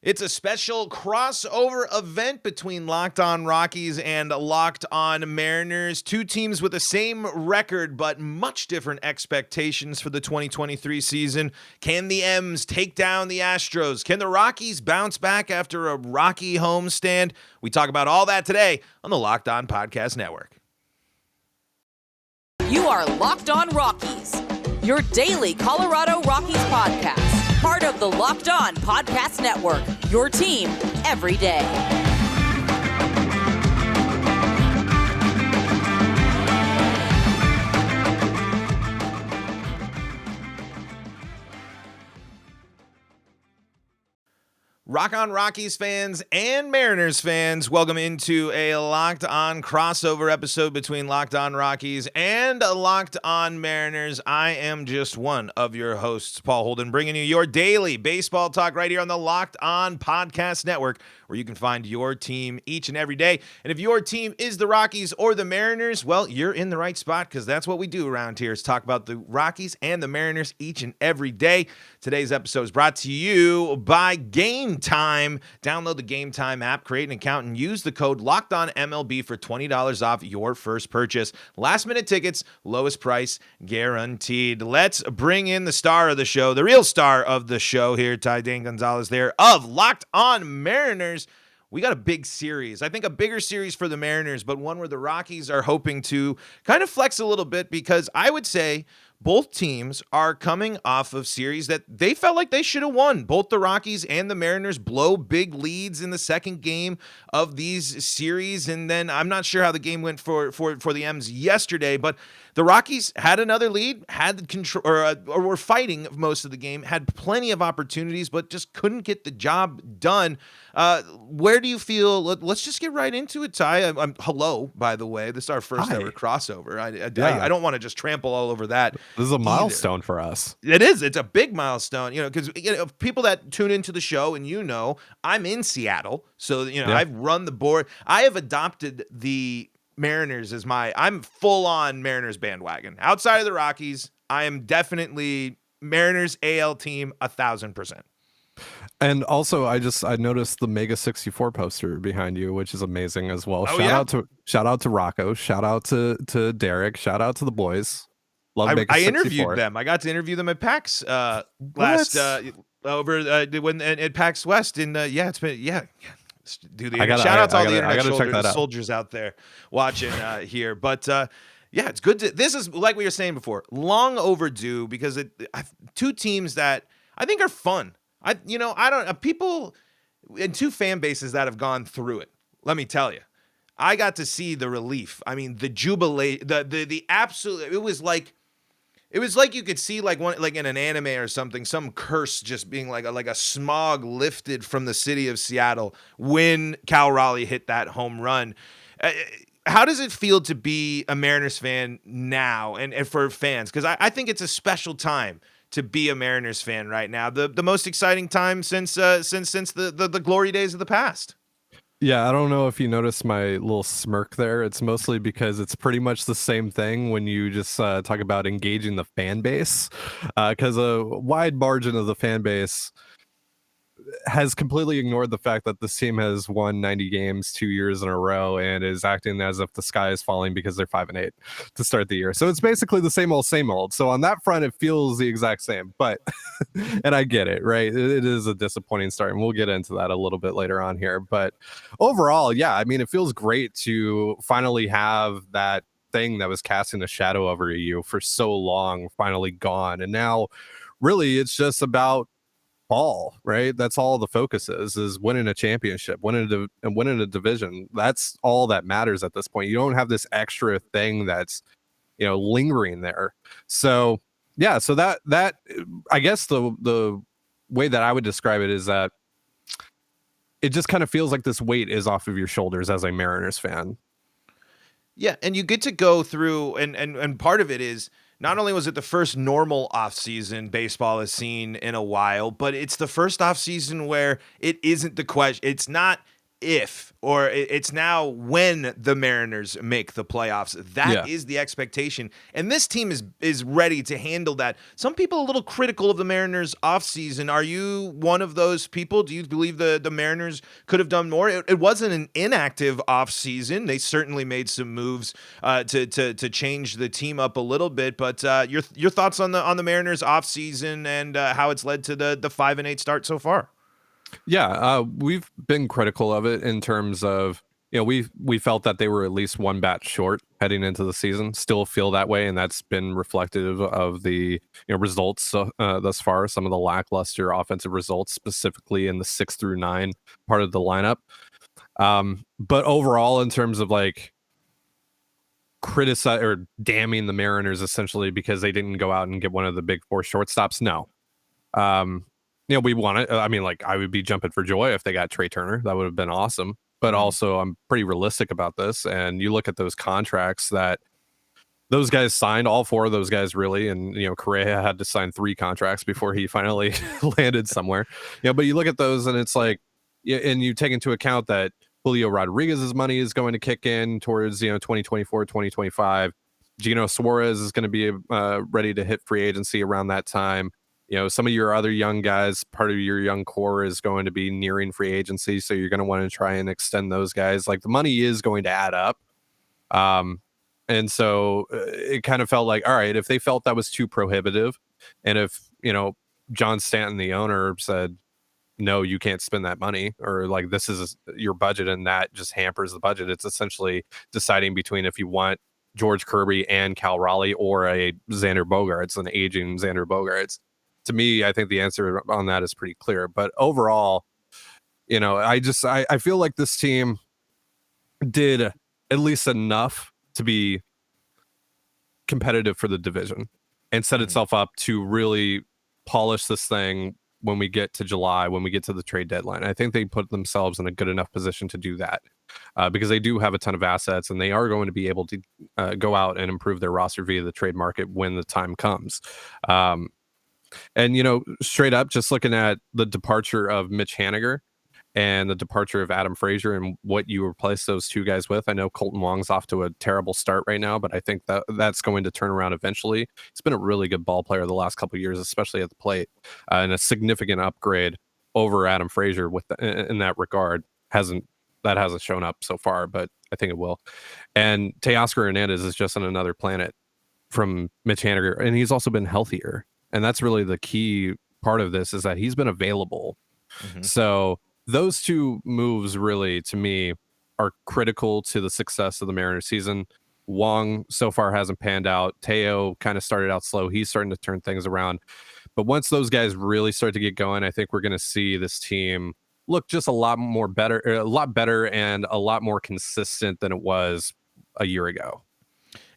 It's a special crossover event between Locked On Rockies and Locked On Mariners. Two teams with the same record, but much different expectations for the 2023 season. Can the M's take down the Astros? Can the Rockies bounce back after a rocky homestand? We talk about all that today on the Locked On Podcast Network. You are Locked On Rockies, your daily Colorado Rockies podcast. Part of the Locked On Podcast Network, your team every day. Rock On Rockies fans and Mariners fans, welcome into a Locked On crossover episode between Locked On Rockies and Locked On Mariners. I am just one of your hosts, Paul Holden, bringing you your daily baseball talk right here on the Locked On Podcast Network, where you can find your team each and every day. And if your team is the Rockies or the Mariners, well, you're in the right spot, because that's what we do around here, is talk about the Rockies and the Mariners each and every day. Today's episode is brought to you by Gametime. Download the Gametime app, create an account, and use the code LOCKEDONMLB for $20 off your first purchase. Last minute tickets, lowest price guaranteed. Let's bring in the star of the show, the real star of the show here, Ty Dane Gonzalez there of Locked On Mariners. We got a big series. I think a bigger series for the Mariners, but one where the Rockies are hoping to kind of flex a little bit, because I would say both teams are coming off of series that they felt like they should have won. Both the Rockies and the Mariners blow big leads in the second game of these series, and then I'm not sure how the game went for the M's yesterday, but the Rockies had another lead, had control, or were fighting most of the game, had plenty of opportunities, but just couldn't get the job done. Where do you feel? Let's just get right into it, Ty. Hello, by the way. This is our first ever crossover. I don't want to just trample all over that. This is a milestone for us. It is. It's a big milestone, because people that tune into the show, and I'm in Seattle, so I've run the board. I have adopted the Mariners as I'm full on Mariners bandwagon. Outside of the Rockies, I am definitely Mariners AL team 1,000%. And also, I noticed the Mega 64 poster behind you, which is amazing as well. Oh, Shout out to Rocco. Shout out to Derek. Shout out to the boys. Love Mega 64. I interviewed them. I got to interview them at PAX last when at PAX West. And it's been do the shout out to all the internet soldiers out there watching here. But it's good this is, like we were saying before, long overdue, because two teams that I think are fun. People and two fan bases that have gone through it. Let me tell you, I got to see the relief. I mean, the jubilate, the absolute. It was like you could see like in an anime or something, some curse just being like a smog lifted from the city of Seattle when Cal Raleigh hit that home run. How does it feel to be a Mariners fan now, and for fans? Because I think it's a special time to be a Mariners fan right now. The most exciting time since the glory days of the past. Yeah, I don't know if you noticed my little smirk there. It's mostly because it's pretty much the same thing when you just talk about engaging the fan base, because a wide margin of the fan base has completely ignored the fact that this team has won 90 games 2 years in a row and is acting as if the sky is falling because they're 5-8 to start the year. So it's basically the same old. So on that front, it feels the exact same, but and I get it, right? It is a disappointing start, and we'll get into that a little bit later on here. But overall, yeah, I mean, it feels great to finally have that thing that was casting a shadow over you for so long finally gone. And now really it's just about ball, right? That's all the focus is winning a championship, winning a division. That's all that matters at this point. You don't have this extra thing that's lingering there. So yeah, so that I guess the way that I would describe it is that it just kind of feels like this weight is off of your shoulders as a Mariners fan. Yeah, and you get to go through, and part of it is, not only was it the first normal offseason baseball has seen in a while, but it's the first offseason where it isn't the question. It's not if, or it's now when the Mariners make the playoffs. That is the expectation. And this team is ready to handle that. Some people a little critical of the Mariners offseason. Are you one of those people? Do you believe the Mariners could have done more? It wasn't an inactive offseason. They certainly made some moves to change the team up a little bit. But your thoughts on the Mariners offseason and how it's led to the 5-8 start so far? Yeah, we've been critical of it in terms of, we felt that they were at least one bat short heading into the season. Still feel that way, and that's been reflective of the results thus far. Some of the lackluster offensive results, specifically in the 6 through 9 part of the lineup. But overall, in terms of like criticize or damning the Mariners essentially because they didn't go out and get one of the big four shortstops, no. We want it. I mean, like, I would be jumping for joy if they got Trey Turner. That would have been awesome. But also, I'm pretty realistic about this. And you look at those contracts that those guys signed, all four of those guys really. And, Correa had to sign 3 contracts before he finally landed somewhere. But you look at those and it's like, and you take into account that Julio Rodriguez's money is going to kick in towards, 2024, 2025. Gino Suarez is going to be ready to hit free agency around that time. Some of your other young guys, part of your young core is going to be nearing free agency. So you're going to want to try and extend those guys. Like, the money is going to add up. And so it kind of felt like, all right, if they felt that was too prohibitive, and if, John Stanton, the owner, said, no, you can't spend that money, or like, this is your budget and that just hampers the budget. It's essentially deciding between if you want George Kirby and Cal Raleigh or a Xander Bogaerts, an aging Xander Bogaerts. To me, I think the answer on that is pretty clear. But overall, I feel like this team did at least enough to be competitive for the division and set itself up to really polish this thing when we get to July, when we get to the trade deadline. I think they put themselves in a good enough position to do that because they do have a ton of assets and they are going to be able to go out and improve their roster via the trade market when the time comes. And, straight up, just looking at the departure of Mitch Haniger and the departure of Adam Frazier and what you replace those two guys with. I know Colton Wong's off to a terrible start right now, but I think that's going to turn around eventually. He's been a really good ball player the last couple of years, especially at the plate, and a significant upgrade over Adam Frazier in that regard. Hasn't shown up so far, but I think it will. And Teoscar Hernandez is just on another planet from Mitch Haniger, and he's also been healthier. And that's really the key part of this, is that he's been available. So those two moves really, to me, are critical to the success of the Mariners season. Wong so far hasn't panned out. Teo kind of started out slow. He's starting to turn things around. But once those guys really start to get going, I think we're going to see this team look just a lot better and a lot more consistent than it was a year ago.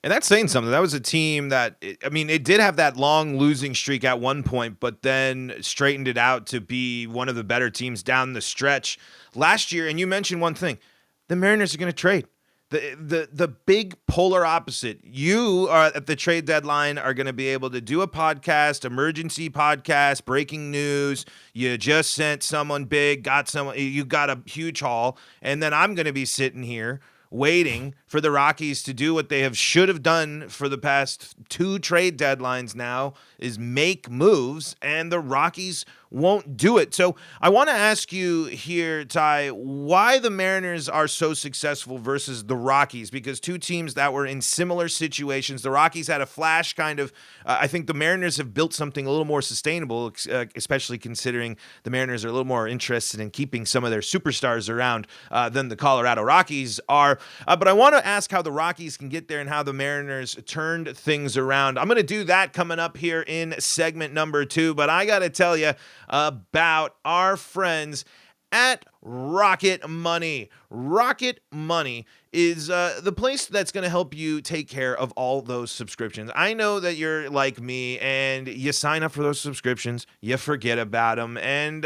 And that's saying something. That was a team that, it did have that long losing streak at one point, but then straightened it out to be one of the better teams down the stretch last year. And you mentioned one thing: the Mariners are going to trade. The big polar opposite. You are at the trade deadline are going to be able to do a podcast, emergency podcast, breaking news. You just sent someone big, you got a huge haul, and then I'm going to be sitting here waiting for the Rockies to do what they should have done for the past 2 trade deadlines now, is make moves, and the Rockies won't do it. So I want to ask you here, Ty, why the Mariners are so successful versus the Rockies, because 2 teams that were in similar situations. The Rockies had a flash kind of, I think the Mariners have built something a little more sustainable, especially considering the Mariners are a little more interested in keeping some of their superstars around than the Colorado Rockies are. But I want to ask how the Rockies can get there and how the Mariners turned things around. I'm going to do that coming up here in segment number 2, but I got to tell you about our friends at RocketMoney. RocketMoney is the place that's going to help you take care of all those subscriptions. I know that you're like me and you sign up for those subscriptions, you forget about them, and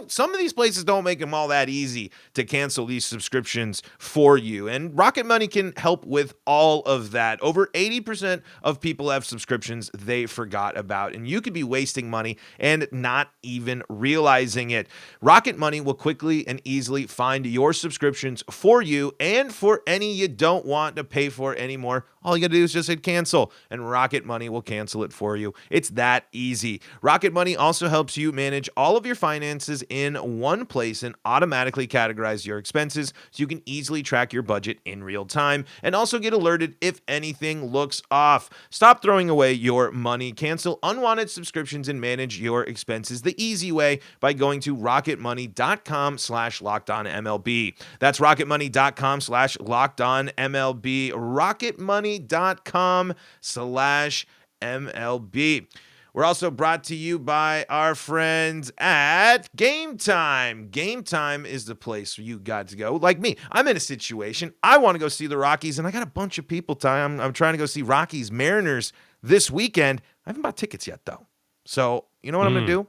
some of these places don't make them all that easy to cancel these subscriptions for you, and RocketMoney can help with all of that. Over 80% of people have subscriptions they forgot about, and you could be wasting money and not even realizing it. RocketMoney will quickly quickly and easily find your subscriptions for you and for any you don't want to pay for anymore. All you got to do is just hit cancel, and Rocket Money will cancel it for you. It's that easy. Rocket Money also helps you manage all of your finances in one place and automatically categorize your expenses so you can easily track your budget in real time and also get alerted if anything looks off. Stop throwing away your money. Cancel unwanted subscriptions and manage your expenses the easy way by going to rocketmoney.com/lockedonmlb. That's rocketmoney.com/lockedonmlb. rocketmoney.com/MLB. We're also brought to you by our friends at Gametime. Gametime is the place where you got to go. Like me, I'm in a situation. I want to go see the Rockies, and I got a bunch of people. I'm trying to go see Rockies Mariners this weekend. I haven't bought tickets yet, though. So you know what I'm going to do?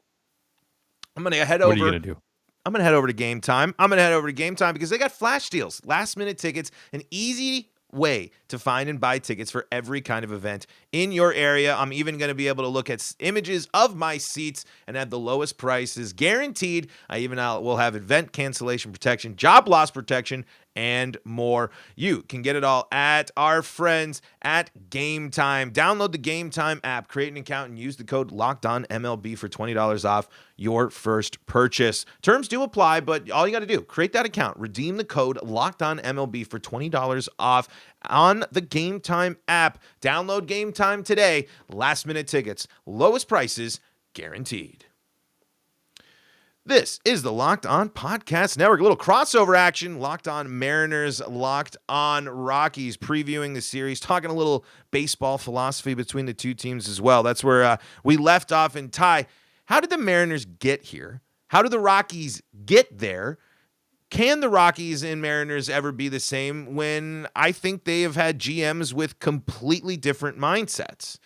I'm going to head over. What are you going to do? I'm going to head over to Gametime. I'm going to head over to Gametime because they got flash deals, last-minute tickets, an easy way to find and buy tickets for every kind of event in your area. I'm even going to be able to look at images of my seats and have the lowest prices guaranteed. I even will have event cancellation protection, job loss protection, and more. You can get it all at our friends at Gametime. Download the Gametime app, create an account, and use the code LOCKEDONMLB for $20 off your first purchase. Terms do apply, but all you got to do, create that account, redeem the code LOCKEDONMLB for $20 off on the Gametime app. Download Gametime today. Last minute tickets, lowest prices guaranteed. This is the Locked On Podcast Network. A little crossover action. Locked On Mariners, Locked On Rockies, previewing the series, talking a little baseball philosophy between the two teams as well. That's where we left off. And Ty, how did the Mariners get here? How did the Rockies get there? Can the Rockies and Mariners ever be the same when I think they have had GMs with completely different mindsets?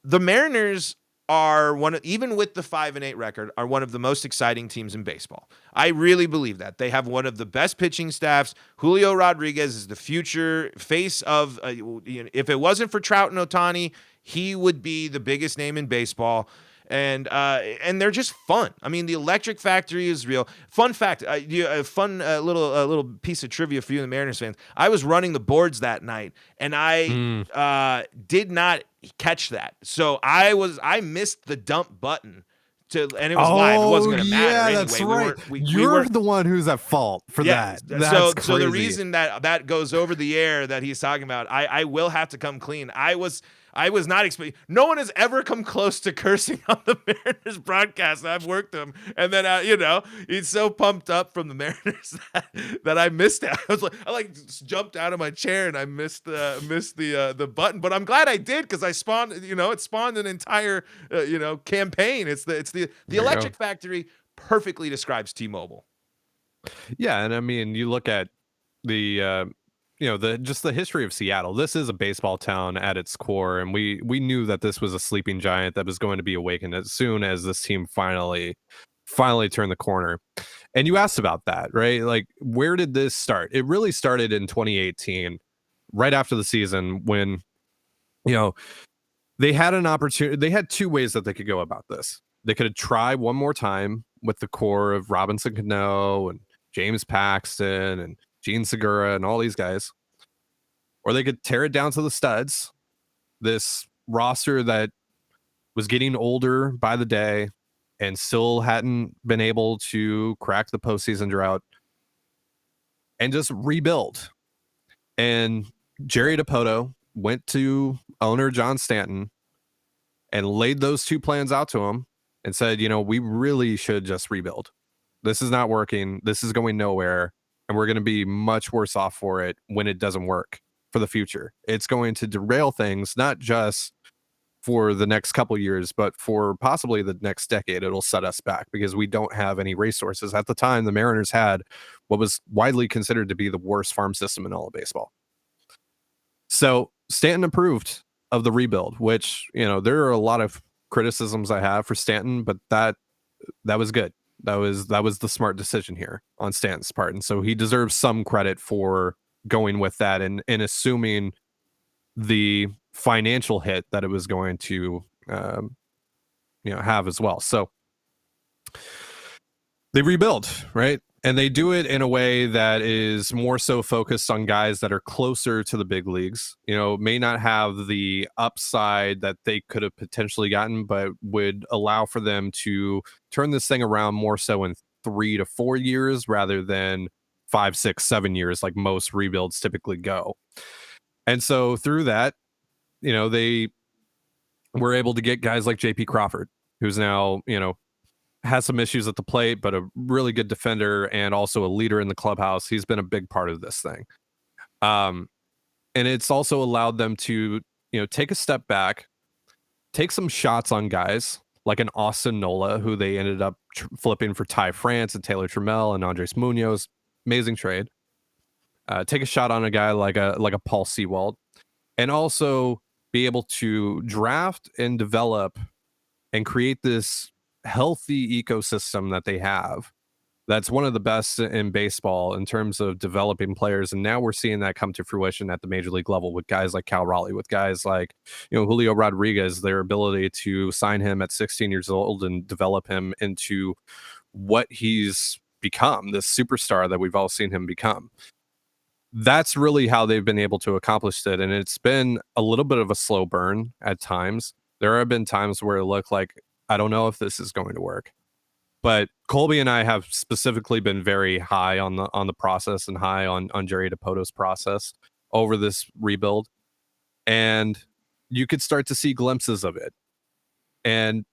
The Mariners are even with the 5-8 record, are one of the most exciting teams in baseball. I really believe that. They have one of the best pitching staffs. Julio Rodriguez is the future face of, if it wasn't for Trout and Ohtani, he would be the biggest name in baseball. And they're just fun. I mean, the electric factory is real. Fun fact, a fun little piece of trivia for you, the Mariners fans. I was running the boards that night, and I did not catch that. So I missed the dump button. And it was live. It wasn't going to matter anyway. That's right. You're the one who's at fault for that. That's so the reason that goes over the air that he's talking about, I will have to come clean. I was not expecting. No one has ever come close to cursing on the Mariners broadcast. I've worked them, and then he's so pumped up from the Mariners that I missed it. I jumped out of my chair and I missed the button. But I'm glad I did because I spawned. It spawned an entire campaign. It's the electric factory perfectly describes T-Mobile. Yeah, and I mean, you look at the the history of Seattle. This is a baseball town at its core, and we knew that this was a sleeping giant that was going to be awakened as soon as this team finally turned the corner. And you asked about that, right? Like, where did this start? It really started in 2018, right after the season, when they had an opportunity. They had two ways that they could go about this. They could try one more time with the core of Robinson Cano and James Paxton and Gene Segura and all these guys, or they could tear it down to the studs, this roster that was getting older by the day and still hadn't been able to crack the postseason drought, and just rebuild. And Jerry DiPoto went to owner John Stanton and laid those two plans out to him and said, we really should just rebuild. This is not working. This is going nowhere. And we're going to be much worse off for it when it doesn't work for the future. It's going to derail things, not just for the next couple years, but for possibly the next decade. It'll set us back because we don't have any resources. At the time, the Mariners had what was widely considered to be the worst farm system in all of baseball. So Stanton approved of the rebuild, which, there are a lot of criticisms I have for Stanton, but that was good. That was the smart decision here on Stanton's part. And so he deserves some credit for going with that and assuming the financial hit that it was going to have as well. So they rebuild, right? And they do it in a way that is more so focused on guys that are closer to the big leagues, may not have the upside that they could have potentially gotten, but would allow for them to turn this thing around more so in 3 to 4 years rather than 5, 6, 7 years, like most rebuilds typically go. And so through that, they were able to get guys like JP Crawford, who's now, has some issues at the plate, but a really good defender and also a leader in the clubhouse. He's been a big part of this thing. And it's also allowed them to, take a step back, take some shots on guys like an Austin Nola, who they ended up flipping for Ty France and Taylor Trammell and Andres Munoz. Amazing trade. Take a shot on a guy like a Paul Sewald, and also be able to draft and develop and create this healthy ecosystem that they have. That's one of the best in baseball in terms of developing players. And now we're seeing that come to fruition at the major league level with guys like Cal Raleigh, with guys like, Julio Rodriguez, their ability to sign him at 16 years old and develop him into what he's become, this superstar that we've all seen him become. That's really how they've been able to accomplish it. And it's been a little bit of a slow burn at times. There have been times where it looked like, I don't know if this is going to work. But Colby and I have specifically been very high on the process and high on Jerry DePoto's process over this rebuild. And you could start to see glimpses of it. And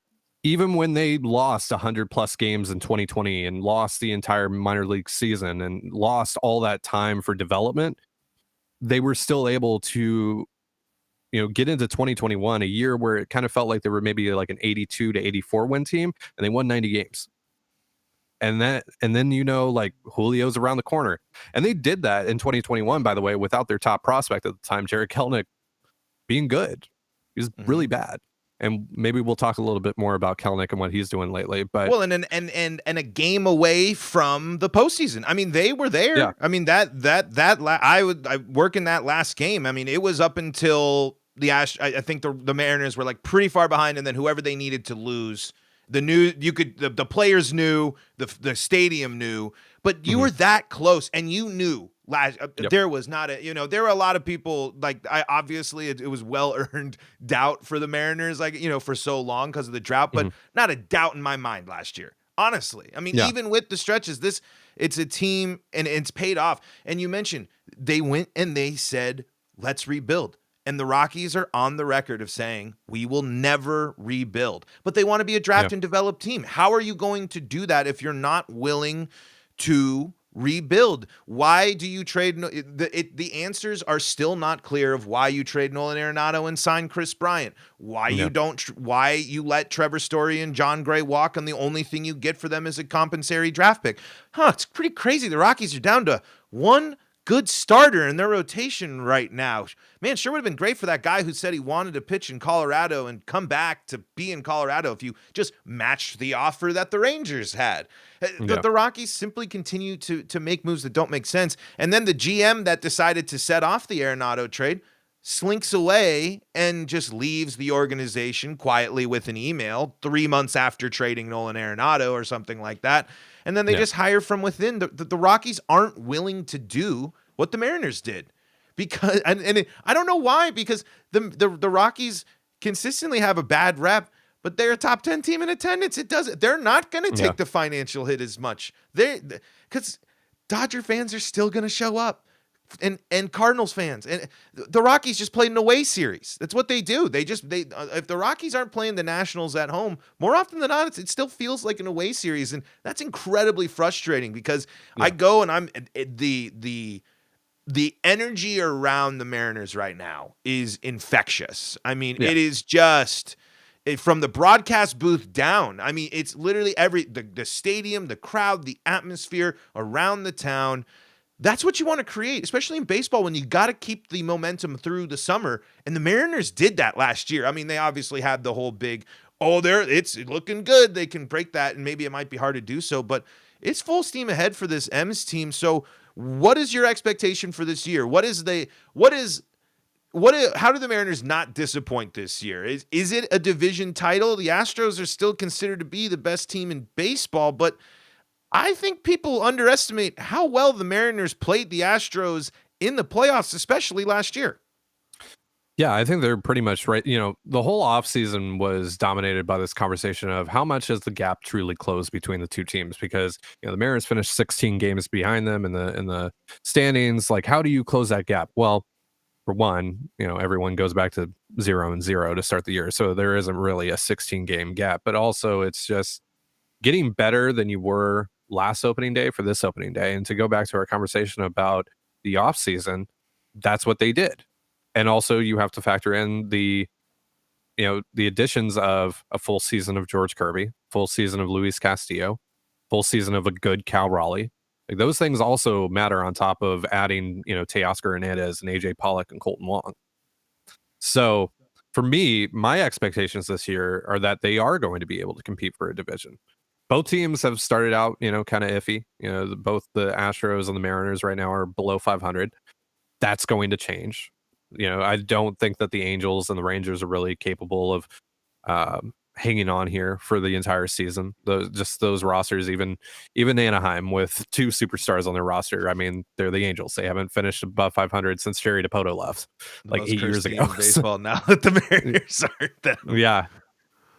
even when they lost 100 plus games in 2020 and lost the entire minor league season and lost all that time for development, they were still able to, get into 2021, a year where it kind of felt like they were maybe like an 82 to 84 win team, and they won 90 games. And then like Julio's around the corner. And they did that in 2021, by the way, without their top prospect at the time, Jared Kelenic, being good. He was really bad. And maybe we'll talk a little bit more about Kelenic and what he's doing lately. But and a game away from the postseason. I mean, they were there. Yeah. I mean, I work in that last game. I mean, it was up until I think the Mariners were like pretty far behind, and then whoever they needed to lose, the players knew, the stadium knew, but you were that close, and you knew. There was not there were a lot of people like obviously it was well-earned doubt for the Mariners, for so long because of the drought, but not a doubt in my mind last year. Honestly, I mean, even with the stretches, it's a team and it's paid off. And you mentioned they went and they said, let's rebuild. And the Rockies are on the record of saying, we will never rebuild. But they want to be a draft and develop team. How are you going to do that if you're not willing to rebuild? Why do you trade? The answers are still not clear of why you trade Nolan Arenado and sign Chris Bryant. Why you don't? Why you let Trevor Story and John Gray walk, and the only thing you get for them is a compensatory draft pick? It's pretty crazy. The Rockies are down to one good starter in their rotation right now. Man, sure would have been great for that guy who said he wanted to pitch in Colorado and come back to be in Colorado if you just matched the offer that the Rangers had. The Rockies simply continue to make moves that don't make sense. And then the GM that decided to set off the Arenado trade slinks away and just leaves the organization quietly with an email 3 months after trading Nolan Arenado or something like that. And then they just hire from within. The Rockies aren't willing to do what the Mariners did, because and I don't know why, because the Rockies consistently have a bad rep, but they're a top 10 team in attendance. They're not going to take the financial hit as much. Because Dodger fans are still going to show up. And Cardinals fans, and the Rockies just played an away series. That's what they do. If the Rockies aren't playing the Nationals at home, more often than not, it still feels like an away series, and that's incredibly frustrating because I go and I'm the energy around the Mariners right now is infectious. I mean, it is just from the broadcast booth down. I mean, it's literally the stadium, the crowd, the atmosphere around the town. That's what you want to create, especially in baseball when you got to keep the momentum through the summer. And the Mariners did that last year. I mean, they obviously had the whole big, it's looking good. They can break that, and maybe it might be hard to do so, but it's full steam ahead for this M's team. So what is your expectation for this year? How do the Mariners not disappoint this year? Is it a division title? The Astros are still considered to be the best team in baseball, but I think people underestimate how well the Mariners played the Astros in the playoffs, especially last year. Yeah, I think they're pretty much right. The whole offseason was dominated by this conversation of how much has the gap truly closed between the two teams, because the Mariners finished 16 games behind them in the standings. Like, how do you close that gap? Well, for one, everyone goes back to 0-0 to start the year. So there isn't really a 16 game gap, but also it's just getting better than you were last opening day for this opening day. And to go back to our conversation about the offseason, that's what they did. And also you have to factor in the additions of a full season of George Kirby, full season of Luis Castillo, full season of a good Cal Raleigh. Like, those things also matter on top of adding, Teoscar Hernandez and AJ Pollock and Colton Wong. So for me, my expectations this year are that they are going to be able to compete for a division. Both teams have started out, kind of iffy. Both the Astros and the Mariners right now are below 500. That's going to change. I don't think that the Angels and the Rangers are really capable of hanging on here for the entire season. Those rosters, even Anaheim with two superstars on their roster. I mean, they're the Angels. They haven't finished above 500 since Jerry Dipoto left, like 8 years ago. In baseball now that the Mariners aren't them.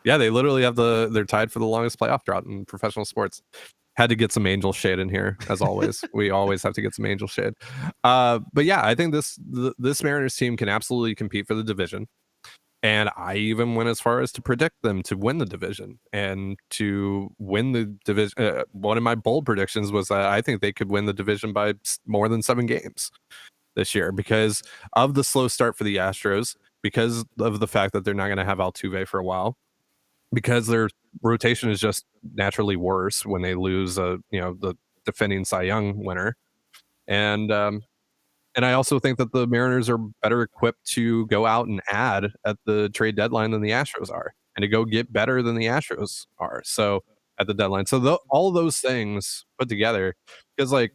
Yeah, they literally have they're tied for the longest playoff drought in professional sports. Had to get some Angel shade in here, as always. We always have to get some Angel shade. But yeah, I think this Mariners team can absolutely compete for the division. And I even went as far as to predict them to win the division and to win the division. One of my bold predictions was that I think they could win the division by more than 7 games this year, because of the slow start for the Astros, because of the fact that they're not going to have Altuve for a while, because their rotation is just naturally worse when they lose the defending Cy Young winner. And I also think that the Mariners are better equipped to go out and add at the trade deadline than the Astros are, and to go get better than the Astros are. So at the deadline, so all those things put together, because like,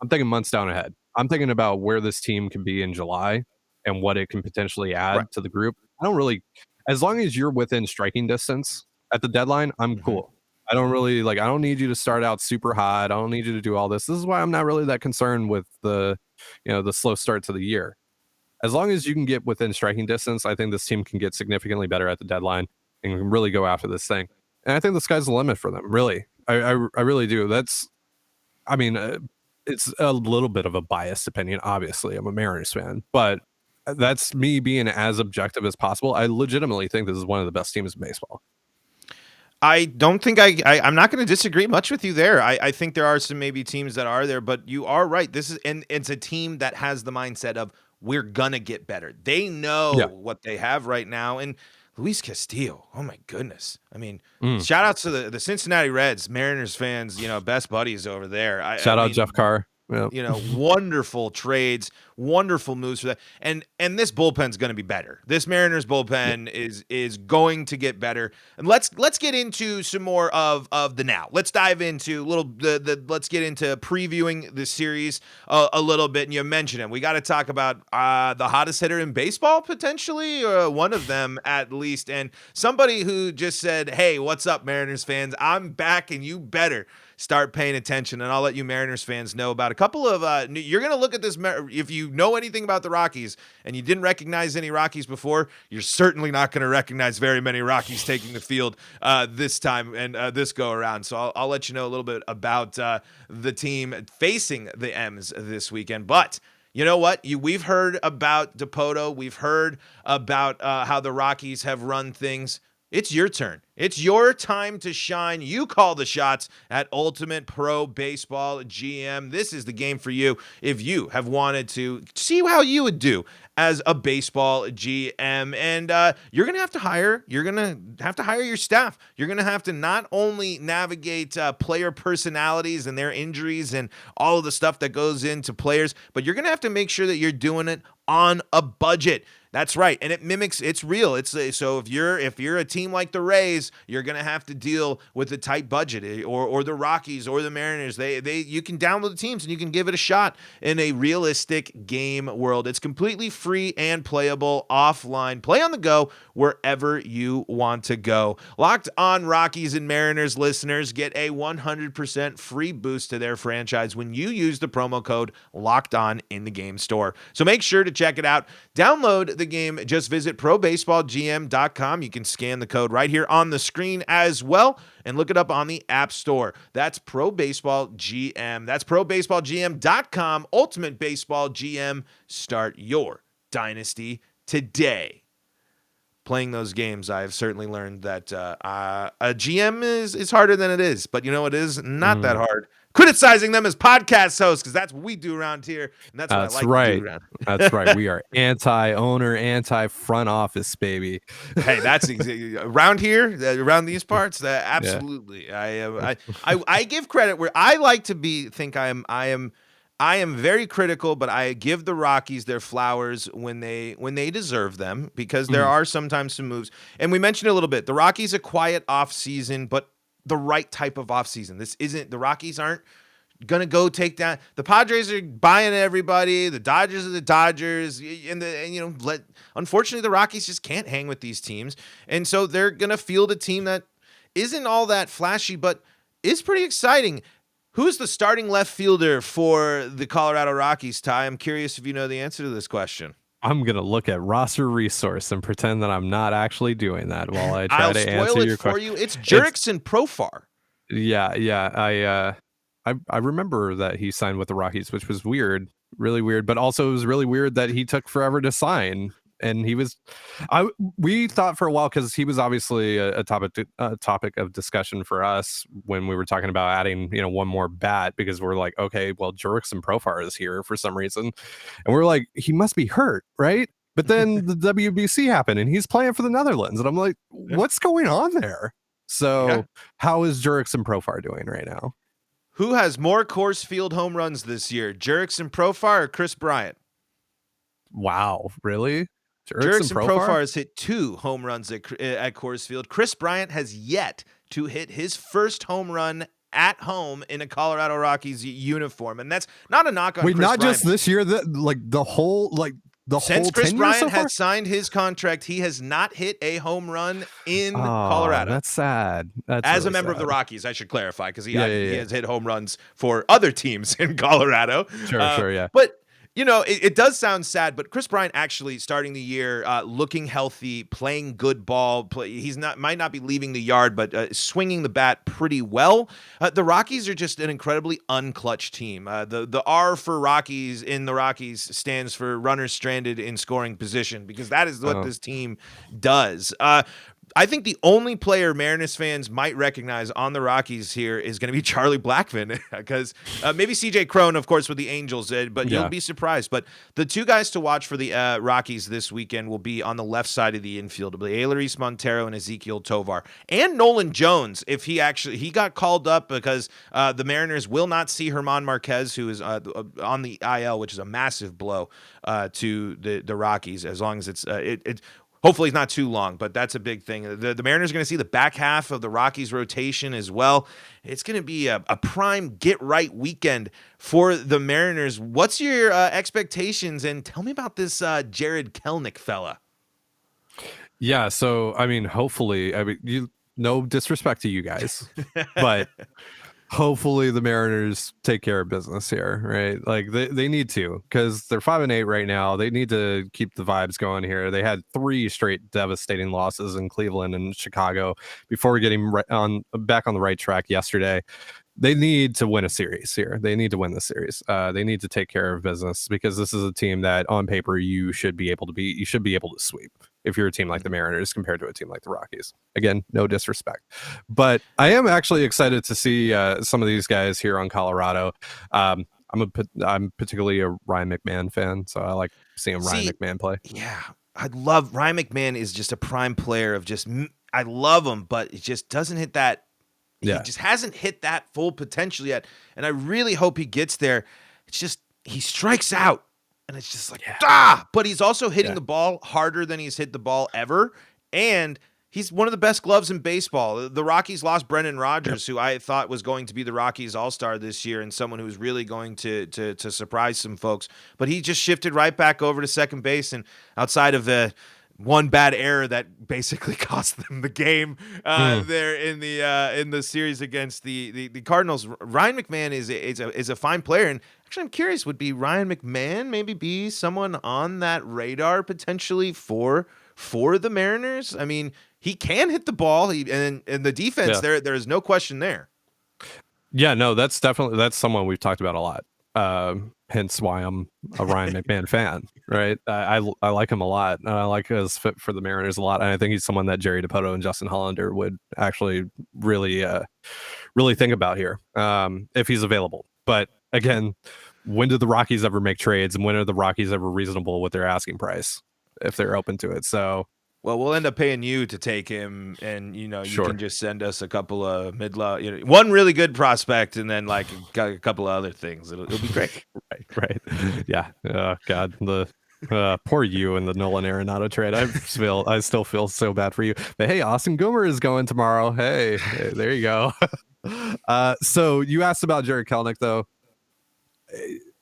I'm thinking months down ahead. I'm thinking about where this team can be in July and what it can potentially add to the group. I don't really, as long as you're within striking distance at the deadline, I'm cool. I don't really I don't need you to start out super hot. I don't need you to do all this. This is why I'm not really that concerned with the slow start to the year. As long as you can get within striking distance, I think this team can get significantly better at the deadline and can really go after this thing. And I think the sky's the limit for them. Really, I really do. It's a little bit of a biased opinion. Obviously, I'm a Mariners fan, but that's me being as objective as possible. I legitimately think this is one of the best teams in baseball. I don't think I'm not going to disagree much with you there. I think there are some maybe teams that are there, but you are right. It's a team that has the mindset of, we're going to get better. They know what they have right now. And Luis Castillo, oh my goodness. I mean, shout out to the Cincinnati Reds, Mariners fans, best buddies over there. Shout out Jeff Carr. Yep. Wonderful trades, wonderful moves for that. And this bullpen's going to be better. This Mariners bullpen is going to get better. And let's get into some more of the now. Let's dive into let's get into previewing the series a little bit. And you mentioned him. We got to talk about the hottest hitter in baseball, potentially, or one of them at least. And somebody who just said, "Hey, what's up, Mariners fans? I'm back, and you better start paying attention." And I'll let you Mariners fans know about a couple of you're going to look at this. If you know anything about the Rockies and you didn't recognize any Rockies before, you're certainly not going to recognize very many Rockies taking the field this time and this go around. So I'll let you know a little bit about the team facing the M's this weekend. But you know what? We've heard about Dipoto. We've heard about how the Rockies have run things. It's your turn. It's your time to shine. You call the shots at Ultimate Pro Baseball GM. This is the game for you if you have wanted to see how you would do as a baseball GM. And you're going to have to hire your staff. You're going to have to not only navigate player personalities and their injuries and all of the stuff that goes into players, but you're going to have to make sure that you're doing it on a budget. That's right, and it mimics. It's real. It's so if you're a team like the Rays, you're gonna have to deal with a tight budget, or the Rockies or the Mariners. You can download the teams and you can give it a shot in a realistic game world. It's completely free and playable offline. Play on the go wherever you want to go. Locked On Rockies and Mariners listeners get a 100% free boost to their franchise when you use the promo code Locked On in the game store. So make sure to check it out. Download the game. Just visit probaseballgm.com. You can scan the code right here on the screen as well and look it up on the App Store. That's probaseballgm. That's probaseballgm.com. Ultimate Baseball GM. Start your dynasty today. Playing those games, I've certainly learned that a GM is harder than it is. But you know it is not that hard. Criticizing them as podcast hosts, because that's what we do around here, and that's what I like to do around. That's right. We are anti-owner, anti-front office, baby. Hey, that's around here, around these parts. Absolutely, yeah. I give credit where I like to be. I am very critical, but I give the Rockies their flowers when they deserve them, because there are sometimes some moves, and we mentioned a little bit. The Rockies a quiet off season, but the right type of offseason. The Rockies aren't going to go take down. The Padres are buying everybody. The Dodgers are the Dodgers. Unfortunately, the Rockies just can't hang with these teams. And so they're going to field a team that isn't all that flashy, but is pretty exciting. Who's the starting left fielder for the Colorado Rockies, Ty? I'm curious if you know the answer to this question. I'm going to look at roster resource and pretend that I'm not actually doing that while I try to answer your question. For you. It's Jurickson Profar. Yeah. I remember that he signed with the Rockies, which was weird, really weird. But also it was really weird that he took forever to sign. And we thought for a while, because he was obviously a topic of discussion for us when we were talking about adding, one more bat, because we're like, okay, well, Jurickson Profar is here for some reason, and we're like, he must be hurt, right? But then the WBC happened, and he's playing for the Netherlands, and I'm like, what's going on there? So how is Jurickson Profar doing right now? Who has more Coors Field home runs this year, Jurickson Profar or Chris Bryant? Wow, really? Jurickson Profar has hit 2 home runs at Coors Field. Chris Bryant has yet to hit his first home run at home in a Colorado Rockies uniform, and that's not a knock on Chris Bryant. Just this year, the whole since Chris Bryant has signed his contract, he has not hit a home run in Colorado. That's sad. As a member of the Rockies, I should clarify, because he has hit home runs for other teams in Colorado. Sure, yeah. But it does sound sad, but Chris Bryant actually starting the year looking healthy, playing good ball. Might not be leaving the yard, but swinging the bat pretty well. The Rockies are just an incredibly unclutch team. The R for Rockies in the Rockies stands for runners stranded in scoring position, because that is what this team does. I think the only player Mariners fans might recognize on the Rockies here is going to be Charlie Blackmon, because maybe CJ Cron, of course, with the Angels, but you'll be surprised. But the 2 guys to watch for the Rockies this weekend will be on the left side of the infield. It'll be Aelorese Montero and Ezekiel Tovar, and Nolan Jones, if he got called up, because the Mariners will not see German Marquez, who is on the IL, which is a massive blow to the Rockies, as long as it's hopefully it's not too long, but that's a big thing. The Mariners are going to see the back half of the Rockies rotation as well. It's going to be a prime get-right weekend for the Mariners. What's your expectations? And tell me about this Jared Kelenic fella. Yeah, so, hopefully, no disrespect to you guys, but hopefully the Mariners take care of business here, right? Like they need to, because they're 5-8 right now. They need to keep the vibes going here. They had 3 straight devastating losses in Cleveland and Chicago before getting back on the right track yesterday. They need to win a series here. They need to win the series. They need to take care of business, because this is a team that on paper you should be able to sweep if you're a team like the Mariners compared to a team like the Rockies. Again, no disrespect, but I am actually excited to see some of these guys here on Colorado. I'm particularly a Ryan McMahon fan, so I like seeing Ryan McMahon play. Yeah, I love Ryan McMahon. Is just a prime player of I love him, but it just doesn't hit that. He just hasn't hit that full potential yet, and I really hope he gets there. It's just he strikes out. And it's just like, Yeah. but he's also hitting the ball harder than he's hit the ball ever. And he's one of the best gloves in baseball. The Rockies lost Brendan Rodgers, who I thought was going to be the Rockies all-star this year and someone who was really going to surprise some folks. But he just shifted right back over to second base, and outside of the one bad error that basically cost them the game there in the series against the Cardinals. Ryan McMahon is a fine player, and actually I'm curious, would be Ryan McMahon maybe be someone on that radar potentially for the Mariners? I mean, he can hit the ball, and the defense there is no question there. Yeah, no, that's someone we've talked about a lot. Hence why I'm a Ryan McMahon fan, right? I like him a lot. I like his fit for the Mariners a lot, and I think he's someone that Jerry DiPoto and Justin Hollander would actually really think about here if he's available. But again, when did the Rockies ever make trades, and when are the Rockies ever reasonable with their asking price if they're open to it? So. Well, we'll end up paying you to take him, and you Sure. can just send us a couple of mid-level, one really good prospect, and then like a couple of other things. It'll be great. Right. Yeah. Oh God, the poor you in the Nolan Arenado trade. I still feel so bad for you. But hey, Austin Goomer is going tomorrow. Hey, there you go. So you asked about Jared Kelenic, though.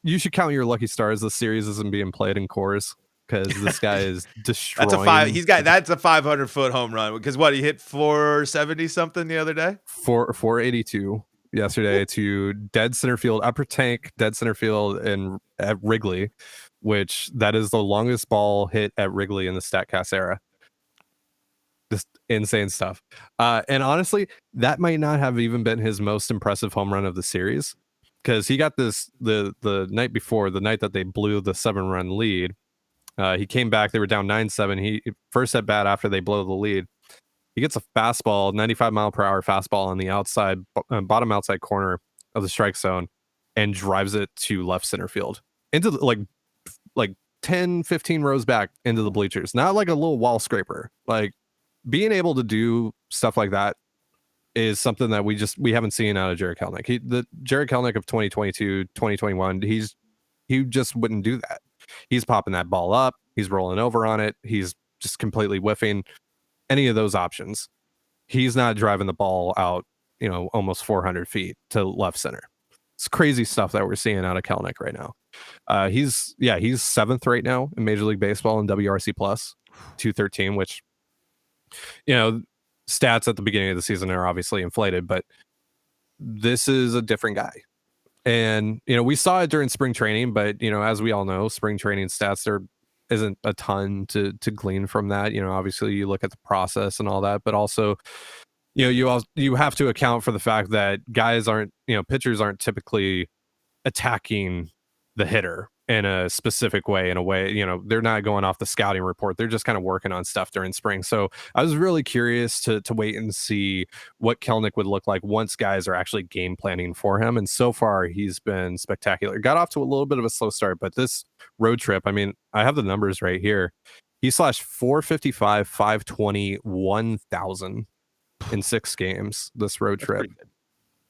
You should count your lucky stars. The series isn't being played in Coors, because this guy is destroying. That's a 500-foot home run, because he hit 470 something the other day. 482 yesterday to dead center field, upper tank, dead center field, and at Wrigley, which that is the longest ball hit at Wrigley in the StatCast era. Just insane stuff. And honestly, that might not have even been his most impressive home run of the series, because he got this the night before, the night that they blew the 7-run lead. He came back. They were down 9-7. He first at bat after they blow the lead, he gets a fastball, 95-mile-per-hour fastball on the outside, bottom outside corner of the strike zone, and drives it to left center field into the, like 10, 15 rows back into the bleachers. Not like a little wall scraper. Like, being able to do stuff like that is something that we haven't seen out of Jared Kelenic. The Jared Kelenic of 2022, 2021, he just wouldn't do that. He's popping that ball up. He's rolling over on it. He's just completely whiffing any of those options. He's not driving the ball out, almost 400 feet to left center. It's crazy stuff that we're seeing out of Kelenic right now. He's 7th right now in Major League Baseball in WRC plus 213, which, stats at the beginning of the season are obviously inflated, but this is a different guy. And, we saw it during spring training, but, as we all know, spring training stats, there isn't a ton to glean from that. Obviously you look at the process and all that, but also, you have to account for the fact that pitchers aren't typically attacking the hitter in a specific way, they're not going off the scouting report. They're just kind of working on stuff during spring. So I was really curious to wait and see what Kelenic would look like once guys are actually game planning for him. And so far he's been spectacular. Got off to a little bit of a slow start, but this road trip, I have the numbers right here. He slashed 455, 520, 1,000 in 6 games this road trip.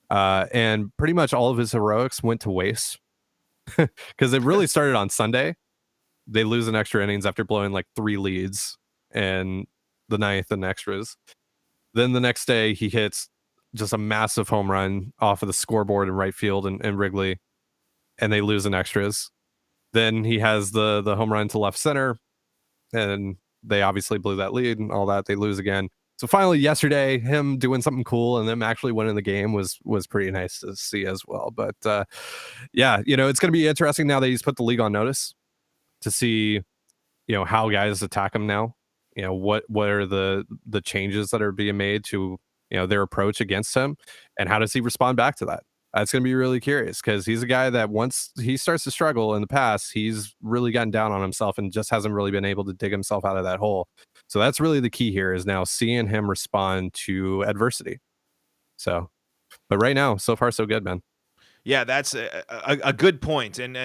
And pretty much all of his heroics went to waste. Because it really started on Sunday. They lose in extra innings after blowing like 3 leads and the 9th and extras. Then the next day he hits just a massive home run off of the scoreboard in right field and Wrigley, and they lose in extras. Then he has the home run to left center, and they obviously blew that lead and all that. They lose again. So finally yesterday, him doing something cool and them actually winning the game was pretty nice to see as well. But it's going to be interesting now that he's put the league on notice to see, how guys attack him now. What are the changes that are being made to, their approach against him, and how does he respond back to that? That's going to be really curious, because he's a guy that once he starts to struggle in the past, he's really gotten down on himself and just hasn't really been able to dig himself out of that hole. So that's really the key here, is now seeing him respond to adversity. So, but right now, so far, so good, man. Yeah, that's a good point. And,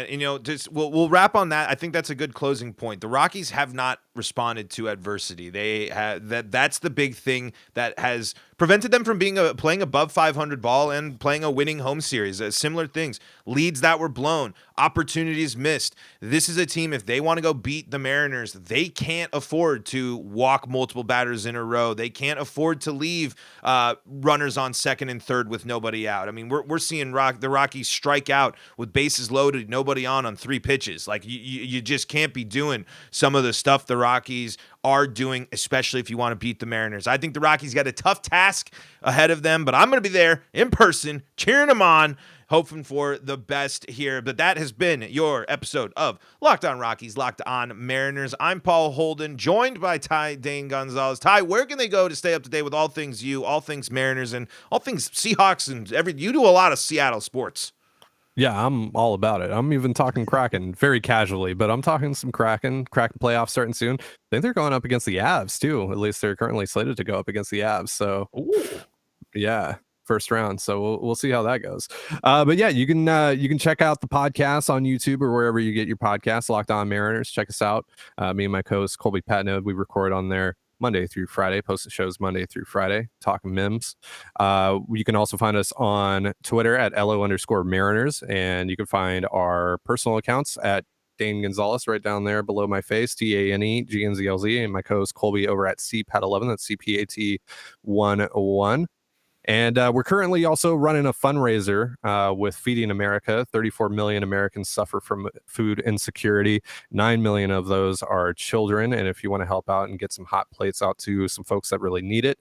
just we'll wrap on that. I think that's a good closing point. The Rockies have not responded to adversity. They had that's the big thing that has prevented them from playing above 500 ball and playing a winning home series. Similar things, leads that were blown, opportunities missed. This is a team, if they want to go beat the Mariners, they can't afford to walk multiple batters in a row. They can't afford to leave runners on second and third with nobody out. I mean, we're seeing the Rockies strike out with bases loaded, nobody on 3 pitches. Like you just can't be doing some of the stuff the Rockies are doing, especially if you want to beat the Mariners. I think the Rockies got a tough task ahead of them, but I'm going to be there in person, cheering them on, hoping for the best here. But that has been your episode of Locked On Rockies, Locked On Mariners. I'm Paul Holden, joined by Ty Dane Gonzalez. Ty, where can they go to stay up to date with all things you, all things Mariners, and all things Seahawks and you do a lot of Seattle sports. Yeah, I'm all about it. I'm even talking Kraken very casually, but I'm talking some Kraken playoffs starting soon. I think they're going up against the Avs too. At least they're currently slated to go up against the Avs. So, yeah, first round. So we'll see how that goes. But yeah, you can check out the podcast on YouTube or wherever you get your podcasts. Locked On Mariners. Check us out. Me and my co-host Colby Patnode, we record on there Monday through Friday, post the shows Monday through Friday, talking Mims. You can also find us on Twitter at LO_Mariners, and you can find our personal accounts at Dane Gonzalez right down there below my face, DANEGNZLZ, and my co-host Colby over at CPAT11, that's CPAT101. And we're currently also running a fundraiser with Feeding America. 34 million Americans suffer from food insecurity. 9 million of those are children. And if you want to help out and get some hot plates out to some folks that really need it,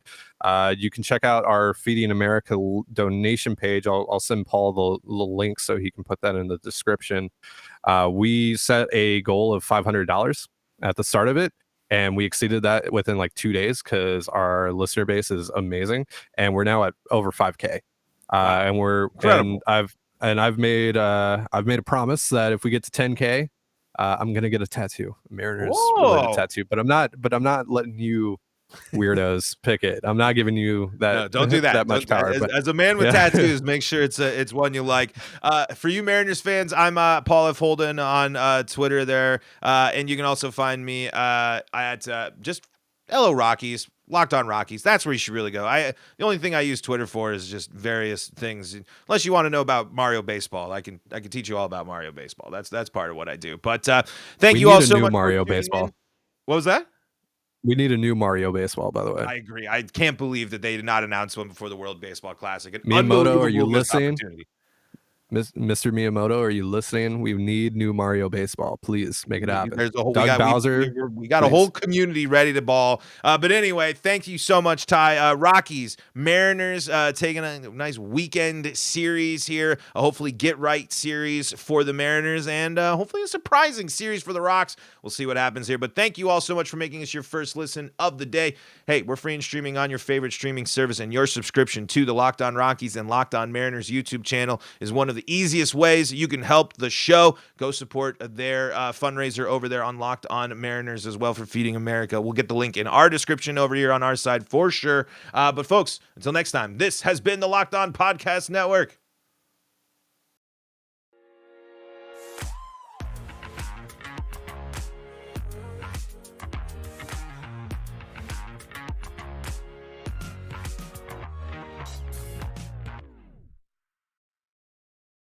you can check out our Feeding America donation page. I'll send Paul the link so he can put that in the description. We set a goal of $500 at the start of it, and we exceeded that within like 2 days because our listener base is amazing, and we're now at over 5K. And we're incredible. And I've made a promise that if we get to 10K, I'm gonna get a tattoo, Mariners related tattoo. But I'm not letting you weirdos pick it. I'm not giving you that. No, don't do that. That much power. As a man with tattoos, make sure it's one you like. For you Mariners fans, I'm Paul F. Holden on Twitter there, and you can also find me at just Hello Rockies, Locked On Rockies. That's where you should really go. The only thing I use Twitter for is just various things. Unless you want to know about Mario Baseball, I can teach you all about Mario Baseball. That's part of what I do. But thank you all so much. Mario Baseball. What was that? We need a new Mario Baseball, by the way. I agree. I can't believe that they did not announce one before the World Baseball Classic. Miyamoto, are you listening? Mr. Miyamoto, are you listening? We need new Mario Baseball. Please make it happen. There's a whole, Bowser. We got a whole community ready to ball. But anyway, thank you so much, Ty. Rockies, Mariners taking a nice weekend series here. A hopefully get right series for the Mariners, and hopefully a surprising series for the Rocks. We'll see what happens here. But thank you all so much for making us your first listen of the day. Hey, we're free and streaming on your favorite streaming service, and your subscription to the Locked On Rockies and Locked On Mariners YouTube channel is one of the easiest ways you can help the show. Go support their fundraiser over there on Locked On Mariners as well for Feeding America. We'll get the link in our description over here on our side for sure. But folks, until next time, this has been the Locked On Podcast Network.